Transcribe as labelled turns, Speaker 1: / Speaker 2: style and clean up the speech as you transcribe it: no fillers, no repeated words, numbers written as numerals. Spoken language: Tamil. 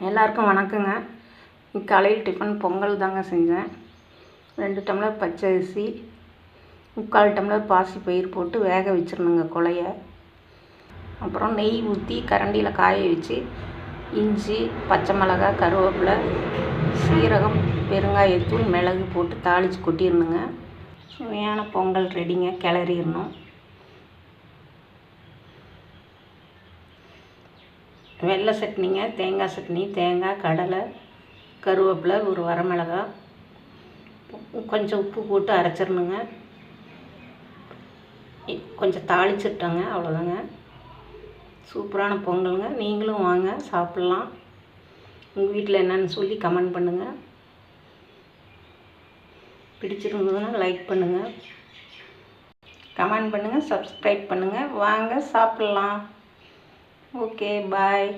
Speaker 1: எல்லாருக்கும் வணக்கங்க. காலையில் டிஃபன் பொங்கல் தாங்க செஞ்சேன். 2 டம்ளர் பச்சை அரிசி, 3/4 டம்ளர் பாசி பயிர் போட்டு வேக வச்சிடணுங்க குழைய. அப்புறம் நெய் ஊற்றி கரண்டியில் காய வச்சு இஞ்சி, பச்சை மிளகாய், கருவேப்பிலை, சீரகம், பெருங்காயத்தூள், மிளகு போட்டு தாளித்து கொட்டிடணுங்க. சுவையான பொங்கல் ரெடிங்க. கிளறிடணும். வெள்ளை சட்னிங்க. தேங்காய் சட்னி, தேங்காய், கடலை, கருவேப்பிலை, ஒரு வரமிளகாய், கொஞ்சம் உப்பு போட்டு அரைச்சிடணுங்க. கொஞ்சம் தாளிச்சிட்டோங்க. அவ்வளோதாங்க. சூப்பரான பொங்கலுங்க. நீங்களும் வாங்க சாப்பிட்லாம். உங்கள் வீட்டில் என்னென்னு சொல்லி கமெண்ட் பண்ணுங்கள். பிடிச்சிருந்ததுன்னா லைக் பண்ணுங்கள், கமெண்ட் பண்ணுங்கள், சப்ஸ்கிரைப் பண்ணுங்கள். வாங்க சாப்பிட்லாம். ஓகே, பாய்.